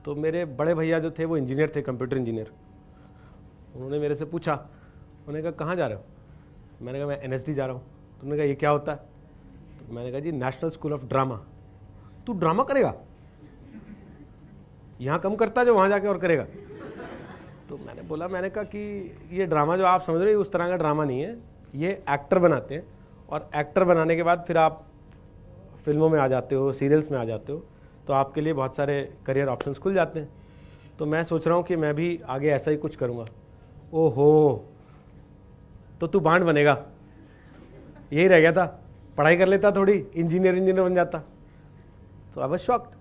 तो मेरे बड़े भैया जो थे वो इंजीनियर थे, कंप्यूटर इंजीनियर। उन्होंने मेरे से पूछा, उन्होंने कहा कहाँ जा रहे हो? मैंने कहा मैं NSD जा रहा हूँ। तो उन्होंने कहा ये क्या होता है? तो मैंने कहा जी नेशनल स्कूल ऑफ ड्रामा। तू ड्रामा करेगा? यहाँ कम करता जो वहाँ जाके और करेगा। तो मैंने बोला, मैंने कहा कि ये ड्रामा जो आप समझ रहे हो उस तरह का ड्रामा नहीं है, ये एक्टर बनाते हैं और एक्टर बनाने के बाद फिर आप फिल्मों में आ जाते हो, सीरियल्स में आ जाते हो, तो आपके लिए बहुत सारे करियर ऑप्शंस खुल जाते हैं। तो मैं सोच रहा हूँ कि मैं भी आगे ऐसा ही कुछ करूँगा। ओहो, तो तू बांड बनेगा? यही रह गया था, पढ़ाई कर लेता थोड़ी, इंजीनियर बन जाता। तो आई वाज शॉक्ड।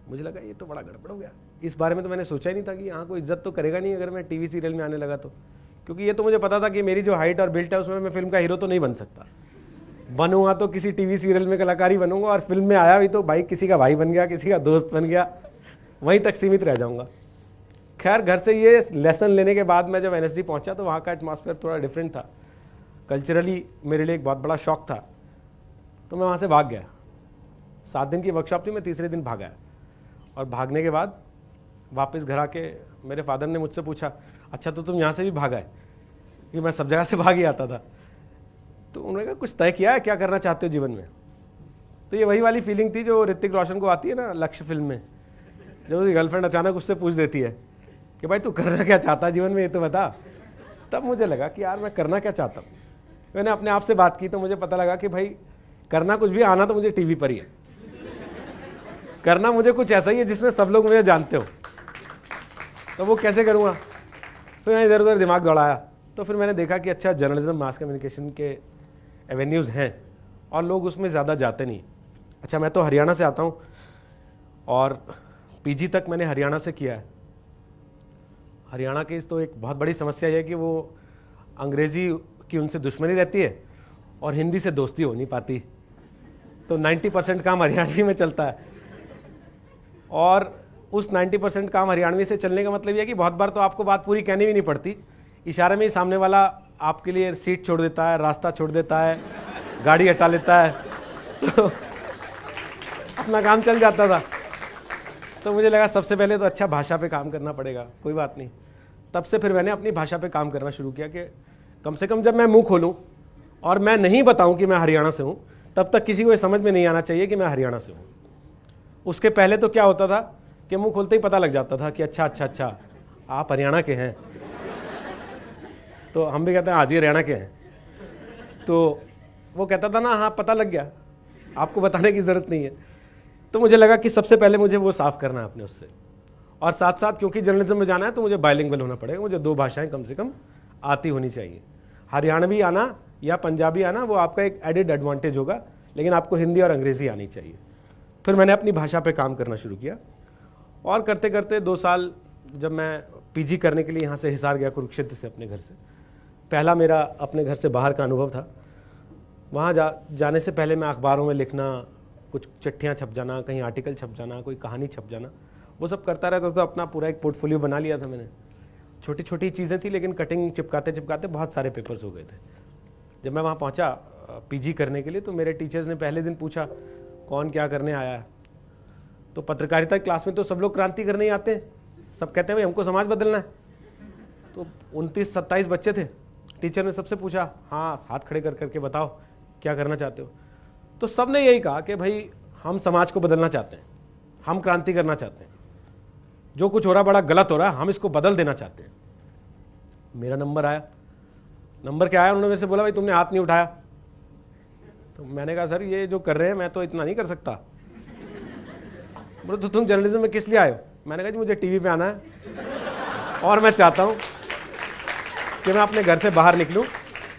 मुझे लगा ये तो बड़ा गड़बड़ हो गया। इस बारे में तो मैंने सोचा ही नहीं था कि यहाँ कोई इज्जत तो करेगा नहीं अगर मैं टीवी सीरियल में आने लगा तो, क्योंकि ये तो मुझे पता था कि मेरी जो हाइट और बिल्ट है उसमें मैं फिल्म का हीरो तो नहीं बन सकता। बनूंगा तो किसी टीवी सीरियल में कलाकारी बनूंगा, और फिल्म में आया भी तो भाई किसी का भाई बन गया, किसी का दोस्त बन गया, वहीं तक सीमित रह जाऊंगा। खैर, घर से ये लेसन लेने के बाद मैं जब NSD पहुंचा तो वहाँ का एटमॉस्फेयर थोड़ा डिफरेंट था। कल्चरली मेरे लिए एक बहुत बड़ा शौक था, तो मैं वहाँ से भाग गया। 7 दिन की वर्कशॉप थी, मैं तीसरे दिन भागा। और भागने के बाद वापस घर आके मेरे फादर ने मुझसे पूछा, अच्छा तो तुम यहाँ से भी भागा है? क्योंकि मैं सब जगह से भाग ही आता था। तो उन्होंने कहा कुछ तय किया है, क्या करना चाहते हो जीवन में? तो ये वही वाली फीलिंग थी जो ऋतिक रोशन को आती है ना लक्ष्य फिल्म में, जब उसकी गर्लफ्रेंड अचानक उससे पूछ देती है कि भाई तू करना क्या चाहता है जीवन में, ये तो बता। तब मुझे लगा कि यार मैं करना क्या चाहता हूँ। मैंने अपने आप से बात की तो मुझे पता लगा कि भाई करना कुछ भी, आना तो मुझे टीवी पर ही है। करना मुझे कुछ ऐसा ही है जिसमें सब लोग मुझे जानते हो, तो वो कैसे करूँगा? फिर मैंने इधर उधर दिमाग दौड़ाया, तो फिर मैंने देखा कि अच्छा जर्नलिज्म, मास कम्युनिकेशन के एवेन्यूज़ हैं और लोग उसमें ज़्यादा जाते नहीं। अच्छा, मैं तो हरियाणा से आता हूँ और PG तक मैंने हरियाणा से किया है। हरियाणा की तो एक बहुत बड़ी समस्या है कि वो अंग्रेज़ी की उनसे दुश्मनी रहती है और हिंदी से दोस्ती हो नहीं पाती, तो 90% काम हरियाणवी में चलता है। और उस 90% काम हरियाणवी से चलने का मतलब यह है कि बहुत बार तो आपको बात पूरी कहनी भी नहीं पड़ती, इशारे में ही सामने वाला आपके लिए सीट छोड़ देता है, रास्ता छोड़ देता है, गाड़ी हटा लेता है, तो अपना काम चल जाता था। तो मुझे लगा सबसे पहले तो अच्छा भाषा पे काम करना पड़ेगा, कोई बात नहीं। तब से फिर मैंने अपनी भाषा पे काम करना शुरू किया कि कम से कम जब मैं मुंह खोलूं और मैं नहीं बताऊं कि मैं हरियाणा से हूं, तब तक किसी को ये समझ में नहीं आना चाहिए कि मैं हरियाणा से हूं। उसके पहले तो क्या होता था कि मुंह खोलते ही पता लग जाता था कि अच्छा आप हरियाणा के हैं, तो हम भी कहते हैं आज ही हरियाणा के हैं। तो वो कहता था ना हाँ पता लग गया, आपको बताने की ज़रूरत नहीं है। तो मुझे लगा कि सबसे पहले मुझे वो साफ़ करना है अपने उससे, और साथ साथ क्योंकि जर्नलिज्म में जाना है तो मुझे बाइलिंगुअल होना पड़ेगा, मुझे 2 भाषाएं कम से कम आती होनी चाहिए। हरियाणवी आना या पंजाबी आना वो आपका एक एडेड एडवांटेज होगा, लेकिन आपको हिंदी और अंग्रेज़ी आनी चाहिए। फिर मैंने अपनी भाषा पे काम करना शुरू किया, और करते करते 2 साल जब मैं PG करने के लिए यहाँ से हिसार गया, कुरुक्षेत्र से अपने घर से, पहला मेरा अपने घर से बाहर का अनुभव था। वहाँ जाने से पहले मैं अखबारों में लिखना, कुछ चिट्ठियाँ छप जाना, कहीं आर्टिकल छप जाना, कोई कहानी छप जाना, वो सब करता रहता था। अपना पूरा एक पोर्टफोलियो बना लिया था मैंने। छोटी छोटी चीज़ें थी, लेकिन कटिंग चिपकाते चिपकाते बहुत सारे पेपर्स हो गए थे। जब मैं वहाँ पहुँचा PG करने के लिए, तो मेरे टीचर्स ने पहले दिन पूछा कौन क्या करने आया है। तो पत्रकारिता क्लास में तो सब लोग क्रांति करने ही आते हैं, सब कहते हैं भाई हमको समाज बदलना है। तो 29-27 बच्चे थे। टीचर ने सबसे पूछा हाँ हाथ खड़े कर करके बताओ क्या करना चाहते हो। तो सब ने यही कहा कि भाई हम समाज को बदलना चाहते हैं, हम क्रांति करना चाहते हैं, जो कुछ हो रहा बड़ा गलत हो रहा है, हम इसको बदल देना चाहते हैं। मेरा नंबर आया। नंबर क्या आया, उन्होंने मेरे से बोला भाई तुमने हाथ नहीं उठाया। तो मैंने कहा सर ये जो कर रहे हैं मैं तो इतना नहीं कर सकता। बोले तो तुम जर्नलिज्म में किस लिए आए हो? मैंने कहा जी मुझे टीवी पे आना है और मैं चाहता हूँ कि मैं अपने घर से बाहर निकलूँ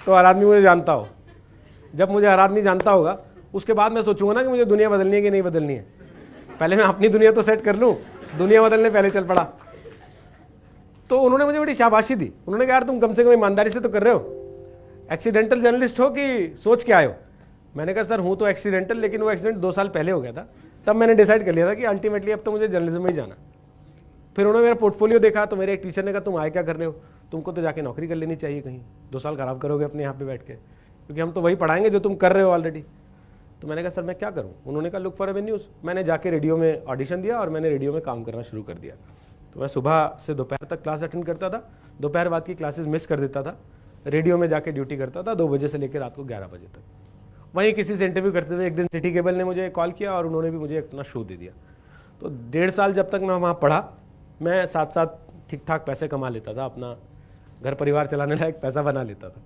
तो हर आदमी मुझे जानता हो। जब मुझे हर आदमी जानता होगा उसके बाद मैं सोचूंगा ना कि मुझे दुनिया बदलनी है कि नहीं बदलनी है। पहले मैं अपनी दुनिया तो सेट कर लूँ, दुनिया बदलने पहले चल पड़ा। तो उन्होंने मुझे बड़ी शाबाशी दी। उन्होंने कहा यार तुम कम से कम ईमानदारी से तो कर रहे हो, एक्सीडेंटल जर्नलिस्ट हो कि सोच के आए हो? मैंने कहा सर हूँ तो एक्सीडेंटल, लेकिन वो एक्सीडेंट 2 साल पहले हो गया था। तब मैंने डिसाइड कर लिया था कि अल्टीमेटली अब तो मुझे जर्नलिज्म में ही जाना। फिर उन्होंने मेरा पोर्टफोलियो देखा तो मेरे एक टीचर ने कहा तुम आए क्या करने हो, तुमको तो जाके नौकरी कर लेनी चाहिए कहीं, 2 साल खराब करोगे अपने यहाँ पे बैठ के, क्योंकि हम तो वही पढ़ाएंगे जो तुम कर रहे हो ऑलरेडी। तो मैंने कहा सर मैं क्या करूं? उन्होंने कहा लुक फॉर एवेन्यूज़। मैंने जाके रेडियो में ऑडिशन दिया और मैंने रेडियो में काम करना शुरू कर दिया। तो मैं सुबह से दोपहर तक क्लास अटेंड करता था, दोपहर बाद की क्लासेस मिस कर देता था, रेडियो में जाके ड्यूटी करता था 2 बजे से लेकर रात को 11 बजे तक। वहीं किसी से इंटरव्यू करते हुए एक दिन सिटी केबल ने मुझे कॉल किया और उन्होंने भी मुझे अपना शो दे दिया। तो 1.5 साल जब तक मैं वहाँ पढ़ा, मैं साथ साथ ठीक ठाक पैसे कमा लेता था, अपना घर परिवार चलाने लायक पैसा बना लेता था।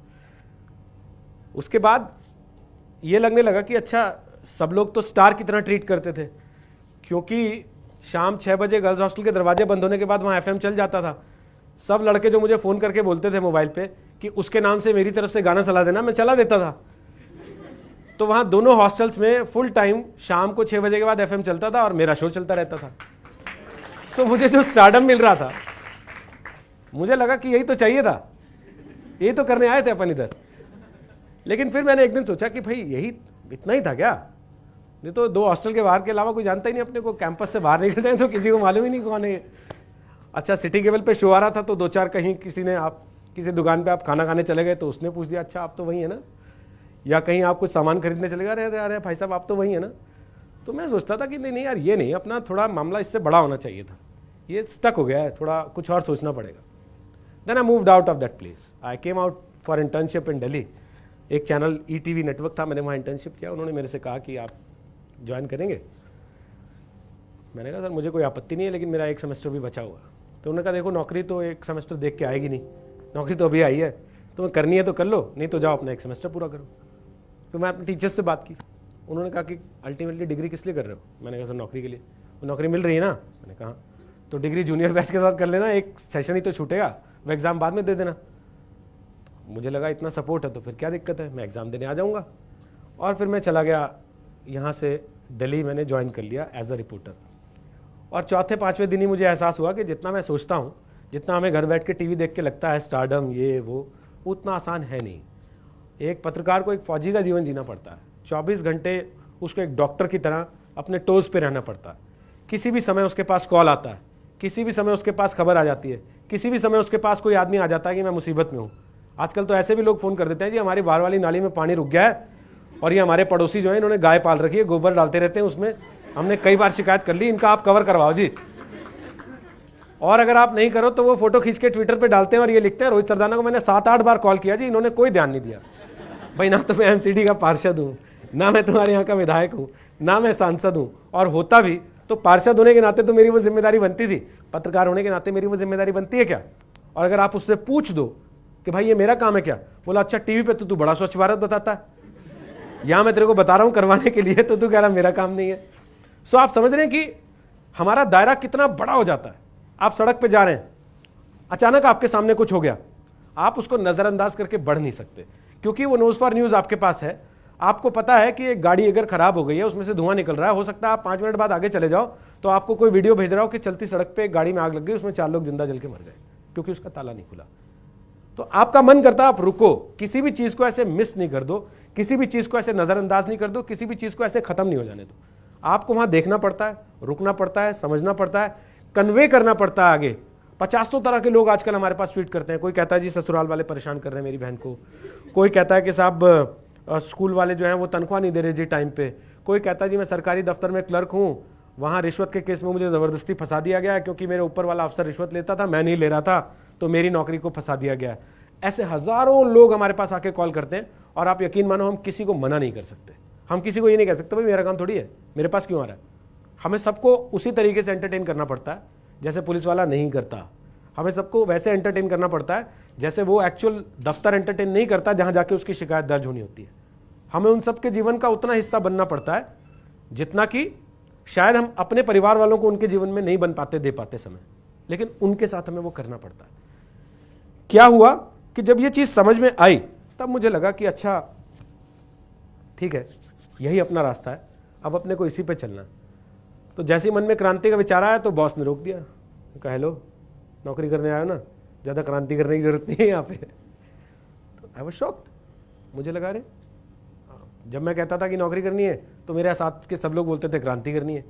उसके बाद ये लगने लगा कि अच्छा सब लोग तो स्टार की तरह ट्रीट करते थे, क्योंकि शाम 6 बजे गर्ल्स हॉस्टल के दरवाजे बंद होने के बाद वहाँ FM चल जाता था। सब लड़के जो मुझे फ़ोन करके बोलते थे मोबाइल पे कि उसके नाम से मेरी तरफ से गाना चला देना, मैं चला देता था। तो वहाँ दोनों हॉस्टल्स में फुल टाइम शाम को 6 बजे के बाद FM चलता था और मेरा शो चलता रहता था। सो मुझे जो स्टारडम मिल रहा था, मुझे लगा कि यही तो चाहिए था, यही तो करने आए थे अपन इधर। लेकिन फिर मैंने एक दिन सोचा कि भाई यही इतना ही था क्या? ये तो 2 हॉस्टल के बाहर के अलावा कोई जानता ही नहीं अपने को, कैंपस से बाहर निकलते हैं तो किसी को मालूम ही नहीं कौन है। अच्छा सिटी केबल पे शो आ रहा था तो 2-4 कहीं किसी ने, आप किसी दुकान पे आप खाना खाने चले गए तो उसने पूछ दिया अच्छा आप तो वही है ना, या कहीं आप कुछ सामान खरीदने चले गए, अरे अरे भाई साहब आप तो वही है ना। तो मैं सोचता था कि नहीं नहीं यार ये नहीं, अपना थोड़ा मामला इससे बड़ा होना चाहिए था, ये स्टक हो गया है, थोड़ा कुछ और सोचना पड़ेगा। Then I moved out of that place. I came out for internship in Delhi. एक चैनल ETV नेटवर्क था, मैंने वहाँ इंटर्नशिप किया। उन्होंने मेरे से कहा कि आप ज्वाइन करेंगे? मैंने कहा सर मुझे कोई आपत्ति नहीं है, लेकिन मेरा 1 सेमेस्टर भी बचा हुआ। तो उन्होंने कहा देखो नौकरी तो 1 सेमेस्टर देख के आएगी नहीं, नौकरी तो अभी आई है, तुम्हें करनी है तो कर लो, नहीं तो जाओ अपना 1 सेमेस्टर पूरा करो। तो मैं अपने टीचर्स से बात की, उन्होंने कहा कि अल्टीमेटली डिग्री किस लिए कर रहे हो? मैंने कहा सर नौकरी के लिए। वो नौकरी मिल रही है ना? मैंने कहा तो डिग्री जूनियर बैच के साथ कर लेना, 1 सेशन ही तो छूटेगा, वो एग्ज़ाम बाद में दे देना। मुझे लगा इतना सपोर्ट है तो फिर क्या दिक्कत है, मैं एग्ज़ाम देने आ जाऊँगा। और फिर मैं चला गया यहाँ से दिल्ली, मैंने ज्वाइन कर लिया एज अ रिपोर्टर। और चौथे 5वें दिन ही मुझे एहसास हुआ कि जितना मैं सोचता हूँ, जितना हमें घर बैठ के टीवी देख के लगता है स्टारडम ये वो, उतना आसान है नहीं। एक पत्रकार को एक फौजी का जीवन जीना पड़ता है, 24 घंटे उसको एक डॉक्टर की तरह अपने टोज़ पे रहना पड़ता है। किसी भी समय उसके पास कॉल आता है, किसी भी समय उसके पास खबर आ जाती है, किसी भी समय उसके पास कोई आदमी आ जाता है कि मैं मुसीबत में हूँ। आजकल तो ऐसे भी लोग फ़ोन कर देते हैं जी हमारी बाहर वाली नाली में पानी रुक गया है और ये हमारे पड़ोसी जो है इन्होंने गाय पाल रखी है, गोबर डालते रहते हैं उसमें, हमने कई बार शिकायत कर ली, इनका आप कवर करवाओ जी। और अगर आप नहीं करो तो वो फोटो खींच के ट्विटर पे डालते हैं और ये लिखते हैं रोहित सरदाना को मैंने 7-8 बार कॉल किया जी, इन्होंने कोई ध्यान नहीं दिया। भाई ना तो मैं MCD का पार्षद हूँ, ना मैं तुम्हारे यहाँ का विधायक हूँ, ना मैं सांसद हूँ, और होता भी तो पार्षद होने के नाते तो मेरी वो जिम्मेदारी बनती थी, पत्रकार होने के नाते मेरी वो जिम्मेदारी बनती है क्या? और अगर आप उससे पूछ दो कि भाई ये मेरा काम है क्या, बोला अच्छा टीवी पे तो तू बड़ा स्वच्छ भारत बताता है, यहाँ मैं तेरे को बता रहा हूँ करवाने के लिए, तो तू कह रहा मेरा काम नहीं है। सो आप समझ रहे हैं कि हमारा दायरा कितना बड़ा हो जाता है। आप सड़क पे जा रहे हैं, अचानक आपके सामने कुछ हो गया, आप उसको नज़रअंदाज करके बढ़ नहीं सकते, क्योंकि वो न्यूज़ फॉर न्यूज़ आपके पास है। आपको पता है कि एक गाड़ी अगर खराब हो गई है, उसमें से धुआं निकल रहा है, हो सकता है आप 5 मिनट बाद आगे चले जाओ तो आपको कोई वीडियो भेज रहा हो कि चलती सड़क पे एक गाड़ी में आग लग गई, उसमें 4 लोग जिंदा जल के मर गए क्योंकि उसका ताला नहीं खुला। तो आपका मन करता है आप रुको, किसी भी चीज़ को ऐसे मिस नहीं कर दो, किसी भी चीज़ को ऐसे नज़रअंदाज नहीं कर दो, किसी भी चीज़ को ऐसे ख़त्म नहीं हो जाने दो। आपको वहाँ देखना पड़ता है, रुकना पड़ता है, समझना पड़ता है, कन्वे करना पड़ता है आगे। 50 तरह के लोग आजकल हमारे पास ट्वीट करते हैं। कोई कहता है जी ससुराल वाले परेशान कर रहे हैं मेरी बहन को, कोई कहता है कि साहब स्कूल वाले जो हैं वो तनख्वाह नहीं दे रहे जी टाइम पे, कोई कहता है जी मैं सरकारी दफ्तर में क्लर्क हूँ, वहाँ रिश्वत के केस में मुझे ज़बरदस्ती फंसा दिया गया है क्योंकि मेरे ऊपर वाला अफसर रिश्वत लेता था, मैं नहीं ले रहा था, तो मेरी नौकरी को फंसा दिया गया। ऐसे हज़ारों लोग हमारे पास आके कॉल करते हैं और आप यकीन मानो हम किसी को मना नहीं कर सकते। हम किसी को ये नहीं कह सकते भाई मेरा काम थोड़ी है, मेरे पास क्यों आ रहा है। हमें सबको उसी तरीके से एंटरटेन करना पड़ता है जैसे पुलिस वाला नहीं करता। हमें सबको वैसे एंटरटेन करना पड़ता है जैसे वो एक्चुअल दफ्तर एंटरटेन नहीं करता जहाँ जाके उसकी शिकायत दर्ज होनी होती है। हमें उन सब के जीवन का उतना हिस्सा बनना पड़ता है जितना कि शायद हम अपने परिवार वालों को उनके जीवन में नहीं बन पाते, दे पाते समय, लेकिन उनके साथ हमें वो करना पड़ता है। क्या हुआ कि जब ये चीज़ समझ में आई तब मुझे लगा कि अच्छा ठीक है, यही अपना रास्ता है, अब अपने को इसी पे चलना है। तो जैसे ही मन में क्रांति का विचार आया तो बॉस ने रोक दिया, कहा हेलो नौकरी करने आयो ना, ज़्यादा क्रांति करने की जरूरत नहीं है यहाँ पे। तो आई वाज शॉक्ड, मुझे लगा रे जब मैं कहता था कि नौकरी करनी है तो मेरे साथ के सब लोग बोलते थे क्रांति करनी है।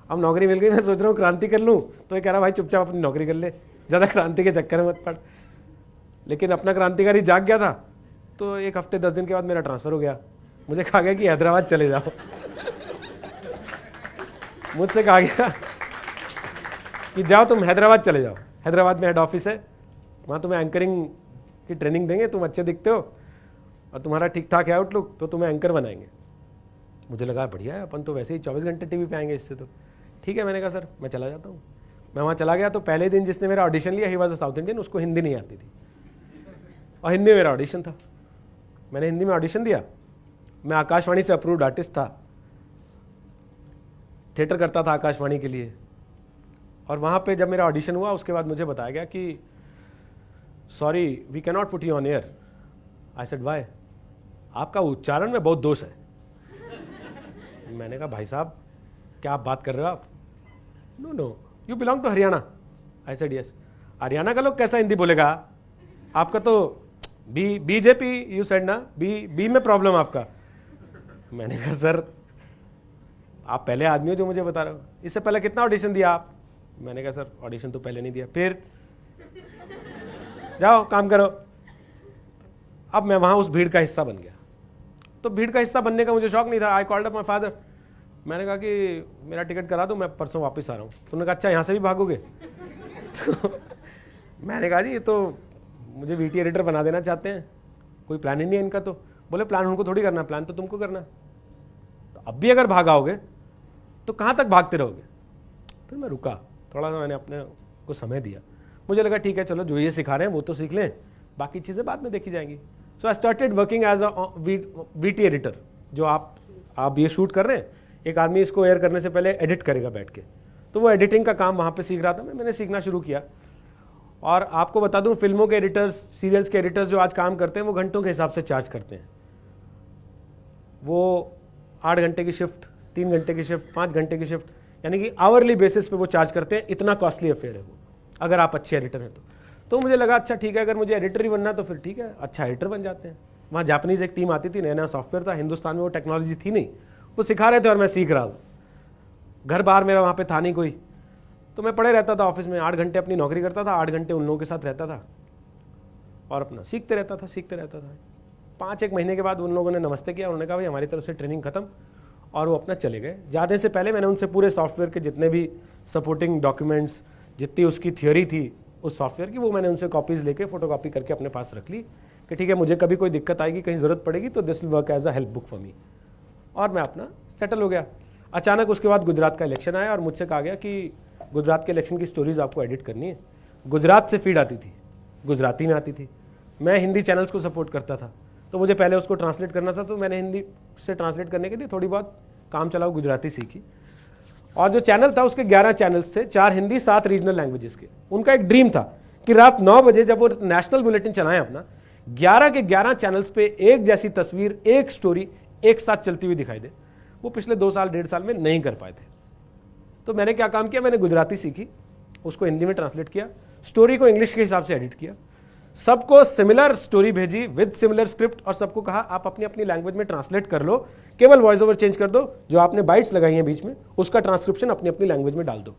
अब नौकरी मिल गई, मैं सोच रहा हूँ क्रांति कर लूँ, तो ये कह रहा भाई चुपचाप अपनी नौकरी कर ले, ज़्यादा क्रांति के चक्कर में मत पड़। लेकिन अपना क्रांतिकारी जाग गया था तो 1 हफ्ते 10 दिन के बाद मेरा ट्रांसफ़र हो गया। मुझे कहा गया कि हैदराबाद चले जाओ। मुझसे कहा गया कि जाओ तुम हैदराबाद चले जाओ, हैदराबाद में हेड ऑफिस है, वहाँ तुम्हें एंकरिंग की ट्रेनिंग देंगे, तुम अच्छे दिखते हो और तुम्हारा ठीक ठाक है आउटलुक, तो तुम्हें एंकर बनाएंगे। मुझे लगा बढ़िया है, अपन तो वैसे ही 24 घंटे टीवी पे आएंगे इससे, तो ठीक है। मैंने कहा सर मैं चला जाता हूँ। मैं वहाँ चला गया तो पहले दिन जिसने मेरा ऑडिशन लिया, he was a south Indian, उसको हिंदी नहीं आती थी और हिंदी में मेरा ऑडिशन था। मैंने हिंदी में ऑडिशन दिया। मैं आकाशवाणी से अप्रूव्ड आर्टिस्ट था, थिएटर करता था आकाशवाणी के लिए। और वहाँ पे जब मेरा ऑडिशन हुआ उसके बाद मुझे बताया गया कि sorry we can not put you on air. I said why? आपका उच्चारण में बहुत दोष है। मैंने कहा भाई साहब क्या आप बात कर रहे हो आप? No no you belong to Haryana. I said yes. Haryana का लोग कैसा हिंदी बोलेगा? आपका तो बीजेपी यू सेड ना, बी में प्रॉब्लम आपका। मैंने कहा सर आप पहले आदमी हो जो मुझे बता रहे हो, इससे पहले कितना ऑडिशन दिया आप? मैंने कहा सर ऑडिशन तो पहले नहीं दिया। फिर जाओ काम करो। अब मैं वहां उस भीड़ का हिस्सा बन गया। तो भीड़ का हिस्सा बनने का मुझे शौक नहीं था। I called up my father. मैंने कहा कि मेरा टिकट करा दो, मैं परसों वापस आ रहा हूँ। तो उन्होंने कहा अच्छा यहाँ से भी भागोगे? तो मैंने कहा जी ये तो मुझे वीटी एडिटर बना देना चाहते हैं, कोई प्लान ही नहीं है इनका। तो बोले प्लान उनको थोड़ी करना, प्लान तो तुमको करना। तो अब भी अगर भागाओगे तो कहाँ तक भागते रहोगे? फिर मैं रुका थोड़ा सा, मैंने अपने को समय दिया। मुझे लगा ठीक है चलो जो ये सिखा रहे हैं वो तो सीख लें, बाकी चीज़ें बाद में देखी जाएंगी। So I started working as a VT editor. जो आप ये शूट कर रहे हैं, एक आदमी इसको एयर करने से पहले एडिट करेगा बैठ के, तो वो एडिटिंग का काम वहाँ पे सीख रहा था। मैंने सीखना शुरू किया। और आपको बता दूं फिल्मों के एडिटर्स, सीरियल्स के एडिटर्स जो आज काम करते हैं वो घंटों के हिसाब से चार्ज करते हैं। वो 8 घंटे की शिफ्ट, 3 घंटे की शिफ्ट, 5 घंटे की शिफ्ट, यानी कि आवरली बेसिस पे वो चार्ज करते हैं। इतना कॉस्टली अफेयर है वो, अगर आप अच्छे एडिटर हैं तो मुझे लगा अच्छा ठीक है, अगर मुझे एडिटर ही बनना तो फिर ठीक है, अच्छा एडिटर बन जाते हैं। वहाँ जापानीज एक टीम आती थी, नया नया सॉफ्टवेयर था, हिंदुस्तान में वो टेक्नोलॉजी थी नहीं, वो सिखा रहे थे और मैं सीख रहा हूँ। घर बार मेरा वहाँ पे था नहीं कोई, तो मैं पड़े रहता था ऑफिस में। 8 घंटे अपनी नौकरी करता था, 8 घंटे उन लोगों के साथ रहता था और अपना सीखते रहता था। 5-1 महीने के बाद उन लोगों ने नमस्ते किया, उन्होंने कहा भाई हमारी तरफ से ट्रेनिंग खत्म, और वो अपना चले गए। जाने से पहले मैंने उनसे पूरे सॉफ्टवेयर के जितने भी सपोर्टिंग डॉक्यूमेंट्स, जितनी उसकी थियोरी थी उस सॉफ्टवेयर की, वो मैंने उनसे कॉपीज़ लेके फोटोकॉपी करके अपने पास रख ली कि ठीक है मुझे कभी कोई दिक्कत आएगी, कहीं ज़रूरत पड़ेगी तो this will work as a help book for me. और मैं अपना सेटल हो गया। अचानक उसके बाद गुजरात का इलेक्शन आया और मुझसे कहा गया कि गुजरात के इलेक्शन की स्टोरीज आपको एडिट करनी है। गुजरात से फीड आती थी, गुजराती में आती थी। मैं हिंदी चैनल्स को सपोर्ट करता था, तो मुझे पहले उसको ट्रांसलेट करना था, तो मैंने हिंदी से ट्रांसलेट करने के लिए थोड़ी बहुत काम चलाओ गुजराती सीखी। और जो चैनल था उसके 11 चैनल्स थे, 4 हिंदी 7 रीजनल लैंग्वेजेस के। उनका एक ड्रीम था कि रात 9 बजे जब वो नेशनल बुलेटिन चलाएं अपना, 11 के 11 चैनल्स पे एक जैसी तस्वीर, एक स्टोरी एक साथ चलती हुई दिखाई दे। वो पिछले 2 साल 1.5 साल में नहीं कर पाए थे। तो मैंने क्या काम किया, मैंने गुजराती सीखी, उसको हिंदी में ट्रांसलेट किया, स्टोरी को इंग्लिश के हिसाब से एडिट किया, सबको सिमिलर स्टोरी भेजी विद सिमिलर स्क्रिप्ट, और सबको कहा आप अपनी अपनी लैंग्वेज में ट्रांसलेट कर लो, केवल वॉइस ओवर चेंज कर दो, जो आपने बाइट्स लगाई हैं बीच में उसका ट्रांसक्रिप्शन अपनी अपनी लैंग्वेज में डाल दो।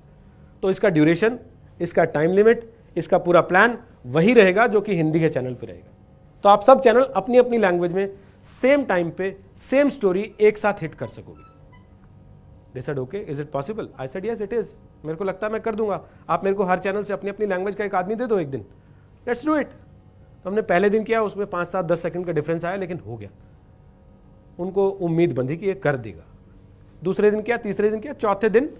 तो इसका ड्यूरेशन, इसका टाइम लिमिट, इसका पूरा प्लान वही रहेगा जो कि हिंदी के चैनल पर रहेगा। तो आप सब चैनल अपनी अपनी लैंग्वेज में सेम टाइम पे सेम स्टोरी एक साथ हिट कर सकोगे। They said okay, is it possible? I said yes it is. मेरे को लगता है मैं कर दूंगा। आप मेरे को हर चैनल से अपनी अपनी लैंग्वेज का एक आदमी दे दो एक दिन, लेट्स डू इट। तो हमने पहले दिन किया, उसमें 5, 7, 10 सेकंड का डिफरेंस आया, लेकिन हो गया। उनको उम्मीद बंधी कि ये कर देगा। दूसरे दिन किया, तीसरे दिन किया, चौथे दिन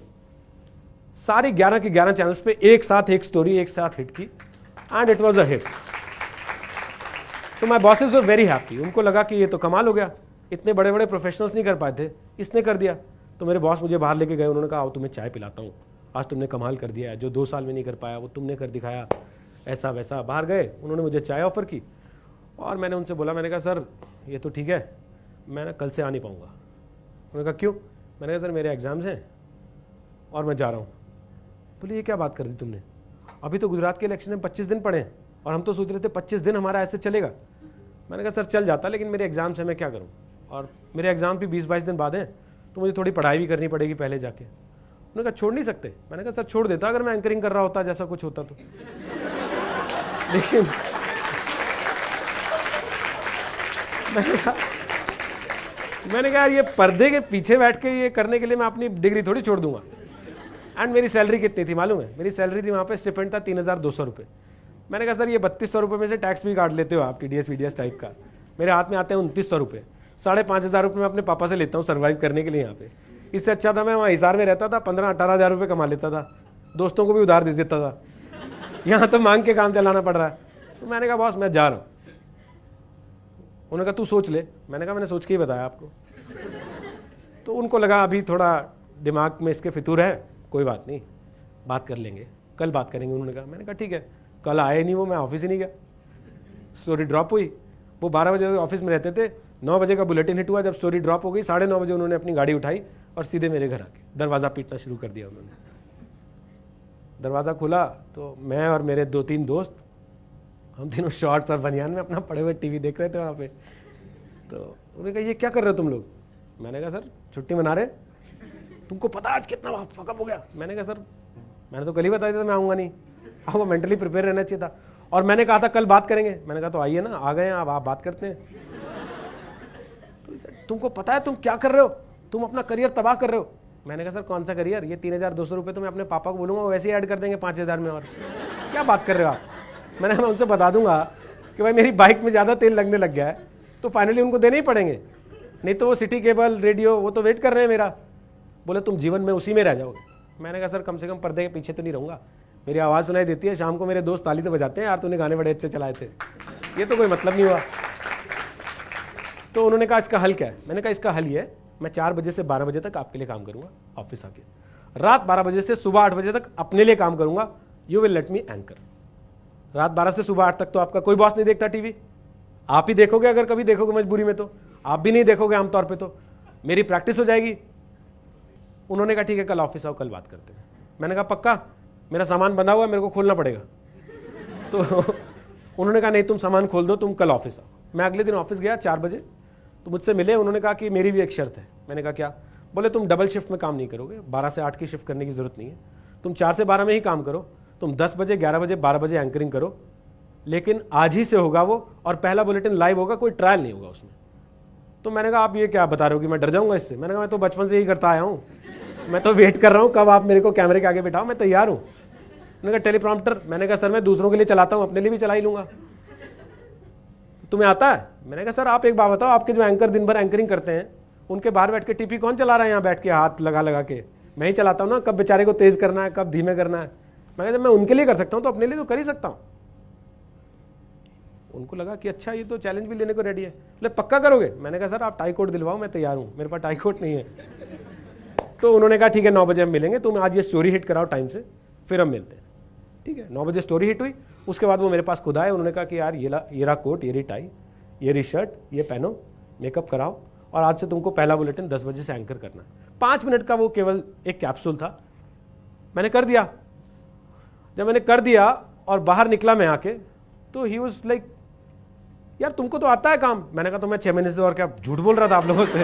सारे 11 के 11 चैनल्स पे एक साथ एक स्टोरी एक साथ हिट की, and it was a hit. तो माई बॉसेस वर वेरी हैप्पी। उनको लगा कि ये तो कमाल हो गया, इतने बड़े बड़े प्रोफेशनल्स नहीं कर पाए थे, इसने कर दिया। तो मेरे बॉस मुझे बाहर लेके गए, उन्होंने कहा आओ तुम्हें चाय पिलाता हूँ, आज तुमने कमाल कर दिया है, जो 2 साल में नहीं कर पाया वो तुमने कर दिखाया, ऐसा वैसा। बाहर गए, उन्होंने मुझे चाय ऑफर की, और मैंने उनसे बोला, मैंने कहा सर ये तो ठीक है, मैं ना कल से आ नहीं पाऊँगा। उन्होंने कहा क्यों? मैंने कहा सर मेरे एग्ज़ाम्स हैं और मैं जा रहा हूँ। बोले ये क्या बात कर दी तुमने, अभी तो गुजरात के इलेक्शन में 25 दिन पड़े हैं और हम तो सोच रहे थे 25 दिन हमारा ऐसे चलेगा। मैंने कहा सर चल जाता, लेकिन मेरे एग्ज़ाम्स हैं, मैं क्या करूँ, और मेरे एग्ज़ाम भी 20-22 दिन बाद हैं, तो मुझे थोड़ी पढ़ाई भी करनी पड़ेगी पहले जाके। उन्होंने कहा छोड़ नहीं सकते। मैंने कहा सर छोड़ देता अगर मैं एंकरिंग कर रहा होता, जैसा कुछ होता तो। लेकिन मैंने कहा यार ये पर्दे के पीछे बैठ के ये करने के लिए मैं अपनी डिग्री थोड़ी छोड़ दूंगा। एंड मेरी सैलरी कितनी थी मालूम है? मेरी सैलरी थी वहाँ पे, स्टिपेंड था 3,200 रुपये। मैंने कहा सर ये 3,200 रुपये में से टैक्स भी काट लेते हो आप, TDS VDS टाइप का, मेरे हाथ में आते हैं 2,900 रुपये। 5,500 रुपये मैं अपने पापा से लेता हूँ सर्वाइव करने के लिए यहाँ पे। इससे अच्छा था मैं वहाँ हिसार में रहता था, 15-18 हज़ार रुपये कमा लेता था, दोस्तों को भी उधार दे देता था। यहाँ तो मांग के काम चलाना पड़ रहा है। तो मैंने कहा बॉस मैं जा रहा हूँ। उन्होंने कहा तू सोच ले। मैंने कहा मैंने सोच के ही बताया आपको। तो उनको लगा अभी थोड़ा दिमाग में इसके फितूर है, कोई बात नहीं, बात कर लेंगे, कल बात करेंगे। उन्होंने कहा, मैंने कहा ठीक है। कल आए नहीं वो, मैं ऑफिस ही नहीं गया, स्टोरी ड्रॉप हुई। वो 12 बजे ऑफिस में रहते थे, 9 बजे का बुलेटिन हिट हुआ। जब स्टोरी ड्रॉप हो गई 9:30 बजे उन्होंने अपनी गाड़ी उठाई और सीधे मेरे घर आके दरवाज़ा पीटना शुरू कर दिया। उन्होंने दरवाज़ा खुला तो मैं और मेरे 2-3 दोस्त, हम तीनों शॉर्ट्स और बनियान में अपना पड़े हुए टीवी देख रहे थे वहाँ पे। तो उन्होंने कहा ये क्या कर रहे हो तुम लोग? मैंने कहा सर छुट्टी मना रहे। तुमको पता आज कितना फकअप हो गया? मैंने कहा सर मैंने तो कल ही बताया था मैं आऊँगा नहीं, आपको मेंटली प्रिपेयर रहना चाहिए था। और मैंने कहा था कल बात करेंगे। मैंने कहा तो आइए ना, आ गए हैं अब आप बात करते हैं। तो सर तुमको पता है तुम क्या कर रहे हो? तुम अपना करियर तबाह कर रहे हो। मैंने कहा सर कौन सा करियर? ये 3,200 रुपये तो मैं अपने पापा को बोलूँगा वैसे ही ऐड कर देंगे 5,000 में। और क्या बात कर रहे हो आप? मैंने कहा मैं उनसे बता दूंगा कि भाई मेरी बाइक में ज़्यादा तेल लगने लग गया है, तो फाइनली उनको देने ही पड़ेंगे, नहीं तो वो सिटी केबल रेडियो वो तो वेट कर रहे हैं मेरा। बोले तुम जीवन में उसी में रह जाओगे। मैंने कहा सर कम से कम पर्दे के पीछे तो नहीं रहूँगा, मेरी आवाज़ सुनाई देती है, शाम को मेरे दोस्त ताली तो बजाते हैं, यार तूने गाने बड़े अच्छे चलाए थे, ये तो कोई मतलब नहीं हुआ। तो उन्होंने कहा इसका हल क्या है? मैंने कहा इसका हल ये है, मैं 4 बजे से 12 बजे तक आपके लिए काम करूँगा ऑफिस आके, रात 12 बजे से सुबह 8 बजे तक अपने लिए काम करूँगा। You will let me anchor. रात 12 से सुबह 8 तक तो आपका कोई बॉस नहीं देखता टीवी, आप ही देखोगे, अगर कभी देखोगे मजबूरी में तो आप भी नहीं देखोगे आमतौर पे, तो मेरी प्रैक्टिस हो जाएगी। उन्होंने कहा ठीक है कल ऑफिस आओ, कल बात करते हैं। मैंने कहा पक्का? मेरा सामान बंधा हुआ है, मेरे को खोलना पड़ेगा। तो उन्होंने कहा नहीं तुम सामान खोल दो, तुम कल ऑफिस आओ। मैं अगले दिन ऑफिस गया 4 बजे, तो मुझसे मिले। उन्होंने कहा कि मेरी भी एक शर्त है। मैंने कहा क्या? बोले तुम डबल शिफ्ट में काम नहीं करोगे, 12 से 8 की शिफ्ट करने की जरूरत नहीं है, तुम 4 से 12 में ही काम करो, तुम 10 बजे 11 बजे 12 बजे एंकरिंग करो, लेकिन आज ही से होगा वो, और पहला बुलेटिन लाइव होगा, कोई ट्रायल नहीं होगा उसमें। तो मैंने कहा आप ये क्या बता रहे हो कि मैं डर जाऊंगा इससे? मैंने कहा मैं तो बचपन से ही करता आया हूँ, मैं तो वेट कर रहा हूँ कब आप मेरे को कैमरे के आगे बिठाओ, मैं तैयार हूँ। मैंने कहा टेलीप्रॉम्प्टर? मैंने कहा सर मैं दूसरों के लिए चलाता हूँ, अपने लिए भी चला ही लूंगा। तुम्हें आता है? मैंने कहा सर आप एक बात बताओ, आपके जो एंकर दिन भर एंकरिंग करते हैं उनके बाहर बैठ के टीपी कौन चला रहा है? यहाँ बैठ के हाथ लगा लगा के मैं ही चलाता हूँ ना, कब बेचारे को तेज करना है, कब धीमे करना है। मैं कहा जब मैं उनके लिए कर सकता हूँ तो अपने लिए तो कर ही सकता हूँ। उनको लगा कि अच्छा ये तो चैलेंज भी लेने को रेडी है। बोले पक्का करोगे? मैंने कहा सर आप टाई कोट दिलवाओ, मैं तैयार हूँ, मेरे पास टाई कोट नहीं है। तो उन्होंने कहा ठीक है 9 बजे हम मिलेंगे, तुम आज ये स्टोरी हिट कराओ टाइम से, फिर हम मिलते हैं। ठीक है, 9 बजे स्टोरी हिट हुई। उसके बाद वो मेरे पास खुद आए, उन्होंने कहा कि यार ये रहा कोट, ये रही टाई, ये रही शर्ट, ये पहनो, मेकअप कराओ, और आज से तुमको पहला बुलेटिन 10 बजे से एंकर करना है। 5 मिनट का वो केवल एक कैप्सूल था, मैंने कर दिया। जब मैंने कर दिया और बाहर निकला मैं आके, तो ही वॉज लाइक यार तुमको तो आता है काम। मैंने कहा तो मैं 6 महीने से और क्या झूठ बोल रहा था आप लोगों से।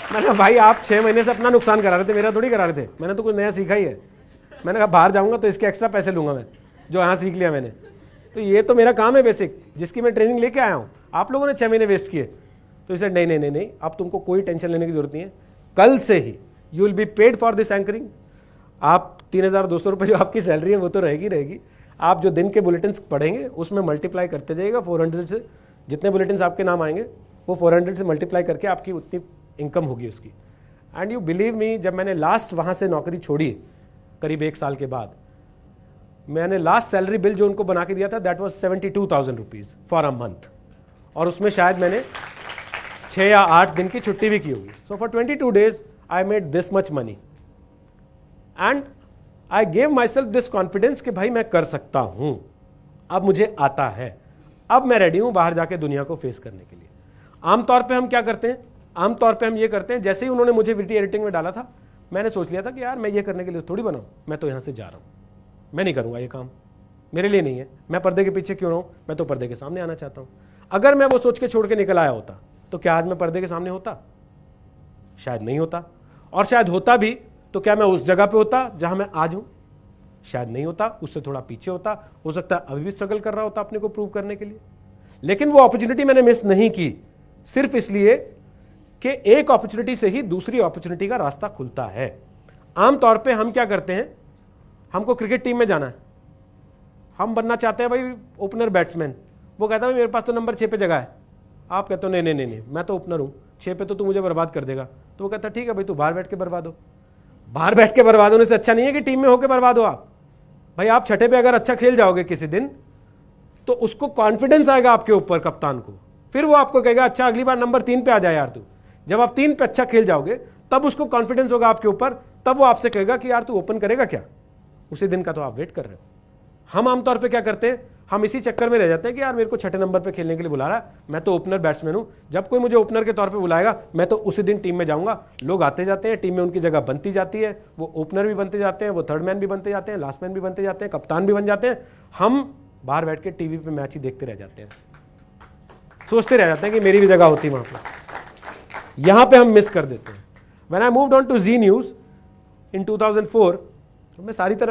मैंने कहा भाई आप 6 महीने से अपना नुकसान करा रहे थे, मेरा थोड़ी करा रहे थे, मैंने तो कुछ नया सीखा ही है। मैंने कहा बाहर जाऊंगा तो इसके एक्स्ट्रा पैसे लूंगा मैं, जो यहाँ सीख लिया मैंने, तो ये तो मेरा काम है बेसिक, जिसकी मैं ट्रेनिंग लेके आया हूँ। आप लोगों ने 6 महीने वेस्ट किए। तो इसे नहीं नहीं नहीं नहीं, अब तुमको कोई टेंशन लेने की जरूरत नहीं है, कल से ही you will be paid for this anchoring. आप 3,200 रुपये जो आपकी सैलरी है वो तो रहेगी रहेगी, आप जो दिन के बुलेटिन पढ़ेंगे उसमें मल्टीप्लाई करते जाइएगा 400 से, जितने बुलेटिन आपके नाम आएंगे वो 400 से मल्टीप्लाई करके आपकी उतनी इनकम होगी उसकी। एंड यू बिलीव मी, जब मैंने लास्ट वहाँ से नौकरी छोड़ी करीब 1 साल के बाद, मैंने लास्ट सैलरी बिल जो उनको बना के दिया था that was 72,000 rupees for a month, और उसमें शायद मैंने 6 या 8 दिन की छुट्टी भी की होगी। So for 22 days I made this much money and I gave my self this confidence कि भाई मैं कर सकता हूं, अब मुझे आता है, अब मैं रेडी हूं बाहर जाके दुनिया को फेस करने के लिए। आमतौर पे हम क्या करते हैं? आमतौर पे हम ये करते हैं, जैसे ही उन्होंने मुझे वीडियो एडिटिंग में डाला था, मैंने सोच लिया था कि यार मैं ये करने के लिए थोड़ी बनाऊं, मैं तो यहां से जा रहा हूं, मैं नहीं करूंगा ये काम, मेरे लिए नहीं है, मैं पर्दे के पीछे क्यों रहूं, मैं तो पर्दे के सामने आना चाहता हूं। अगर मैं वो सोच के छोड़ के निकल आया होता तो क्या आज मैं पर्दे के सामने होता? शायद नहीं होता, और शायद होता भी तो क्या मैं उस जगह पे होता जहां मैं आज हूं? शायद नहीं होता, उससे थोड़ा पीछे होता, हो सकता है अभी भी स्ट्रगल कर रहा होता अपने को प्रूव करने के लिए। लेकिन वो अपॉर्चुनिटी मैंने मिस नहीं की, सिर्फ इसलिए कि एक अपॉर्चुनिटी से ही दूसरी अपॉर्चुनिटी का रास्ता खुलता है। आमतौर पे हम क्या करते हैं, हमको क्रिकेट टीम में जाना है, हम बनना चाहते हैं भाई ओपनर बैट्समैन, वो कहता है मेरे पास तो नंबर 6 पे जगह है, आप कहते हो नहीं नहीं नहीं नहीं मैं तो ओपनर हूँ, 6 पे तो तू मुझे बर्बाद कर देगा, तो वो कहता है ठीक है भाई तू बाहर बैठ के बर्बाद हो। बाहर बैठ के बर्बाद होने से अच्छा नहीं है कि टीम में होकर बर्बाद हो आप। भाई आप 6 पे अगर अच्छा खेल जाओगे किसी दिन, तो उसको कॉन्फिडेंस आएगा आपके ऊपर, कप्तान को, फिर वो आपको कहेगा अच्छा अगली बार नंबर 3 पे आ जाए यार तू। जब आप 3 पे अच्छा खेल जाओगे तब उसको कॉन्फिडेंस होगा आपके ऊपर, तब वो आपसे कहेगा कि यार तू ओपन करेगा क्या, उसी दिन का तो आप वेट कर रहे हो। हम आमतौर पे क्या करते हैं, हम इसी चक्कर में रह जाते हैं कि यार मेरे को 6 नंबर पे खेलने के लिए बुला रहा है, मैं तो ओपनर बैट्समैन हूं, जब कोई मुझे ओपनर के तौर पे बुलाएगा मैं तो उसी दिन टीम में जाऊंगा। लोग आते जाते हैं, टीम में उनकी जगह बनती जाती है, वो ओपनर भी बनते जाते हैं, वो थर्ड मैन भी बनते जाते हैं, लास्ट मैन भी बनते जाते हैं, कप्तान भी बन जाते हैं। हम बाहर बैठ के टीवी पे मैच ही देखते रह जाते हैं, सोचते रह जाते हैं कि मेरी भी जगह होती वहां पर। यहां पे हम मिस कर देते हैं। When I moved on to Zee News in 2004, मैं सारी तरह